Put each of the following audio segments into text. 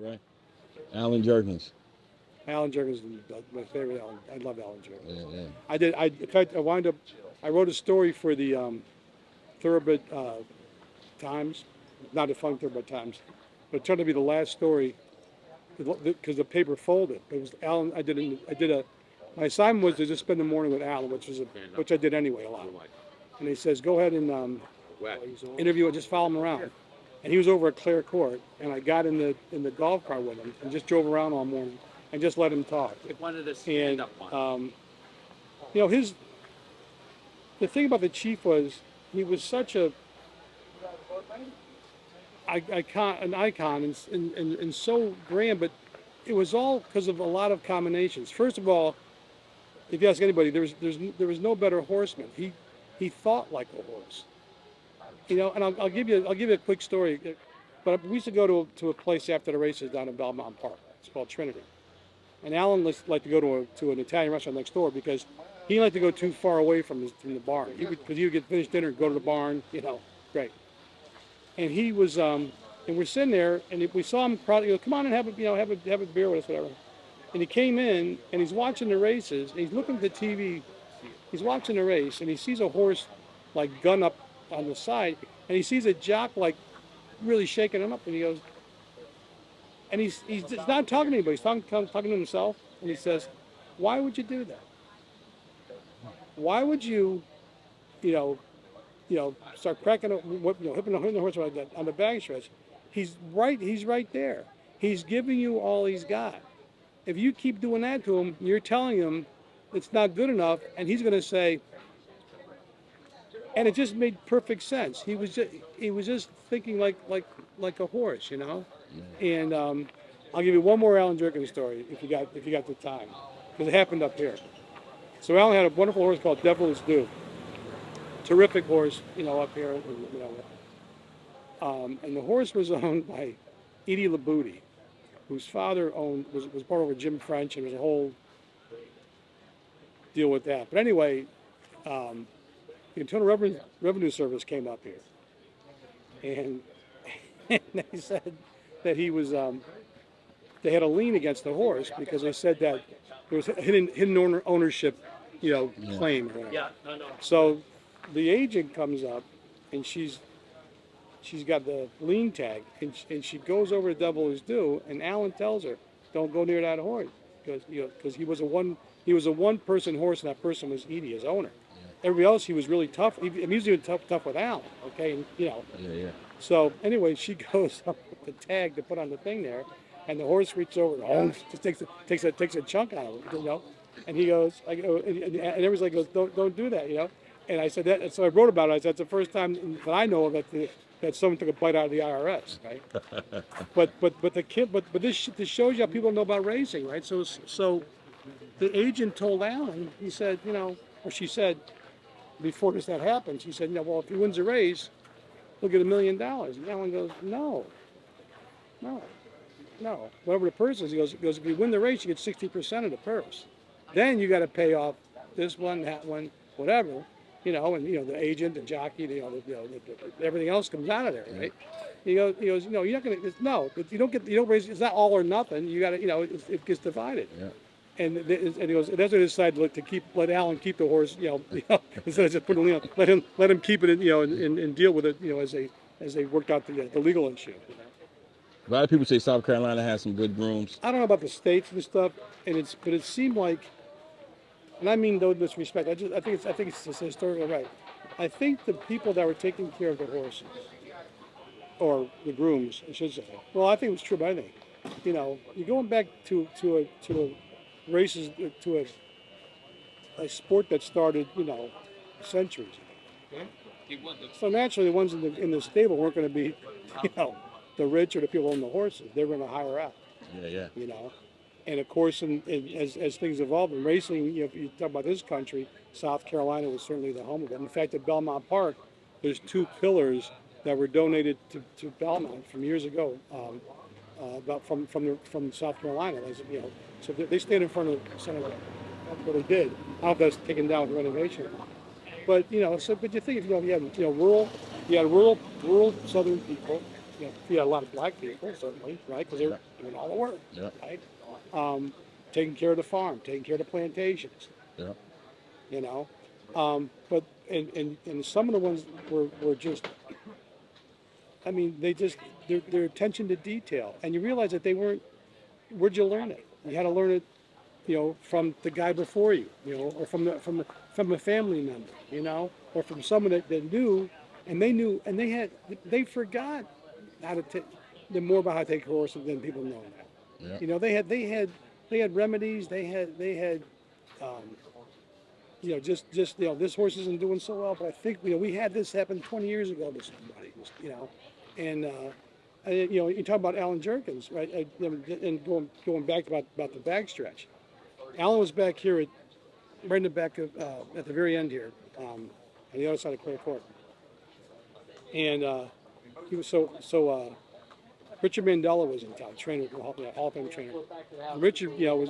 right. Alan Jerkens. Alan Jerkens is my favorite. I love Alan Jerkens. Yeah. In fact, I wrote a story for the Thoroughbred Times, not the Fun Thoroughbred Times, but it turned out to be the last story because the paper folded. It was Alan. My assignment was to just spend the morning with Alan, which I did anyway a lot. And he says, go ahead and interview and just follow him around. And he was over at Clare Court, and I got in the golf cart with him and just drove around all morning and just let him talk. And the thing about the Chief was he was such an icon and so grand, but it was all because of a lot of combinations. First of all, if you ask anybody, there was no better horseman. He thought like a horse. And I'll give you a quick story. But we used to go to a place after the races down in Belmont Park. It's called Trinity. And Alan liked to go to an Italian restaurant next door because he didn't like to go too far away from the barn. Because he would get finished dinner, go to the barn, great. And he was, and we're sitting there, and we saw him. Probably, come on and have a beer with us, whatever. And he came in, and he's watching the races. And he's looking at the TV. He's watching the race, and he sees a horse like gun up on the side, and he sees a jock like really shaking him up, and he goes, and he's not talking to anybody. He's talking to himself, and he says, "Why would you do that? Why would you, start cracking up, hitting the horse like that on the bag stretch? He's right there. He's giving you all he's got. If you keep doing that to him, you're telling him it's not good enough, and he's going to say." And it just made perfect sense. He was just thinking like a horse, Yeah. And I'll give you one more Alan Jerkens story if you got the time, because it happened up here. So Alan had a wonderful horse called Devil's Due. Terrific horse, up here. And the horse was owned by Edie Labouty, whose father was part of Jim French, and there was a whole deal with that. But anyway, the Internal Revenue Service came up here, and they said that he was. They had a lien against the horse because they said that there was a hidden ownership, claim. Yeah, no. So the agent comes up, and she's got the lien tag, and she goes over to Devil's Due, and Alan tells her, "Don't go near that horse," because he was a one-person horse, and that person was Edie, his owner. Everybody else, he was really tough. He was even tough with Alan, okay? And, Yeah. So anyway, she goes up with the tag to put on the thing there, and the horse reaches over and just takes a chunk out of it, And he goes, and everybody's like, don't do that, And I said that. So I wrote about it. I said, that's the first time that I know of that someone took a bite out of the IRS, right? but this shows you how people know about racing, right? So the agent told Alan, he said, or she said, before that happened, she said, well, if he wins a race, he'll get $1 million. And Alan goes, no. Whatever the purse is, he goes, if you win the race, you get 60% of the purse. Then you got to pay off this one, that one, whatever, and the agent, the jockey, everything else comes out of there, right? He goes, you're not going to, you don't raise. It's not all or nothing. You got to, it gets divided. Yeah. And he goes, that's what I decided to let Alan keep the horse, instead of just putting, let him keep it, and deal with it, as they worked out the legal issue. A lot of people say South Carolina has some good grooms. I don't know about the states and stuff, but it seemed like, and I mean no disrespect. I think it's historically right. I think the people that were taking care of the horses, or the grooms, I should say. Well, I think it was true, but I think, you're going back to a races, to a sport that started, centuries ago. So naturally, the ones in the stable weren't going to be, the rich or the people who own the horses. They were going to hire out. Yeah. And of course, as things evolved in racing, if you talk about this country, South Carolina was certainly the home of it. In fact, at Belmont Park, there's 2 pillars that were donated to Belmont from years ago, from South Carolina. So they stand in front of the center. That's what they did. I don't know if that's taken down with renovation. But but you think if you had rural southern people, you know, feed a lot of black people, certainly, right? Because they're doing all the work, Yeah. right? Taking care of the farm, taking care of the plantations, Yeah. you know. But and some of the ones were just, I mean, they just their attention to detail, and you realize that they weren't. Where'd you learn it? You had to learn it, you know, from the guy before you, you know, or from a family member, you know, or from someone that knew, and they forgot how to take more about how to take a horse than people know now. Yeah. You know, they had remedies, they had you know, just you know, this horse isn't doing so well, but I think, you know, we had this happen 20 years ago to somebody, you know, and you know, you talk about Alan Jerkens, right? And going back about the back stretch. Alan was back here right in the back of at the very end here, on the other side of Clare Court, and he was Richard Mandela was in town, trainer, Hall of Fame trainer. And Richard, you know,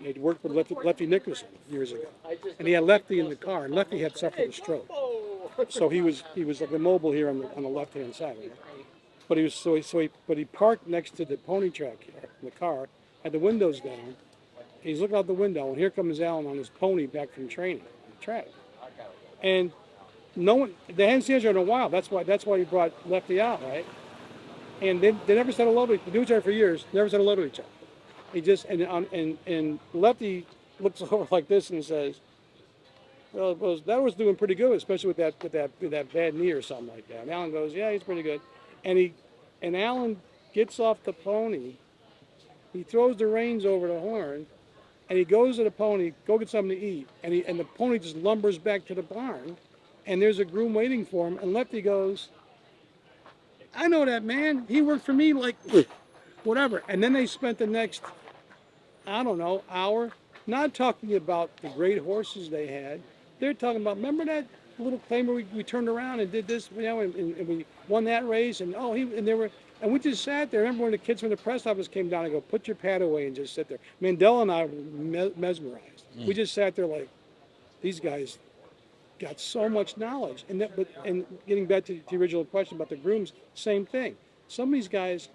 had worked with Lefty Nicholson years ago, and he had Lefty in the car, and Lefty had suffered a stroke, so he was like immobile here on the left hand side. Right? But he parked next to the pony track here in the car, had the windows down, and he's looking out the window, and here comes Alan on his pony back from training on the track, and no one, they hadn't seen each other in a while. That's why he brought Lefty out, right? And they never said hello to each other. They knew each other for years. Never said hello to each other. He just and Lefty looks over like this and says, "Well, that was doing pretty good, especially with that bad knee or something like that." And Alan goes, "Yeah, he's pretty good." And Alan gets off the pony. He throws the reins over the horn, and he goes to the pony, go get something to eat. And the pony just lumbers back to the barn, and there's a groom waiting for him. And Lefty goes, "I know that man. He worked for me like whatever." And then they spent the next, I don't know, hour not talking about the great horses they had. They're talking about, remember that little claimer we turned around and did this, you know, and we won that race, and and we just sat there. I remember when the kids from the press office came down and go, "Put your pad away and just sit there." Mandela and I were mesmerized. We just sat there like, these guys got so much knowledge. And getting back to the original question about the grooms, same thing. Some of these guys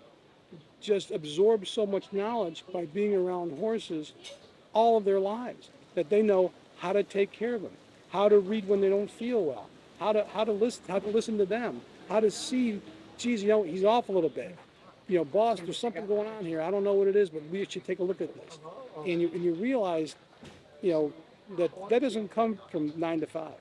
just absorb so much knowledge by being around horses all of their lives that they know how to take care of them, how to read when they don't feel well, how to listen to them, how to see, geez, you know, he's off a little bit. You know, boss, there's something going on here. I don't know what it is, but we should take a look at this. And you realize, you know, that doesn't come from 9 to 5.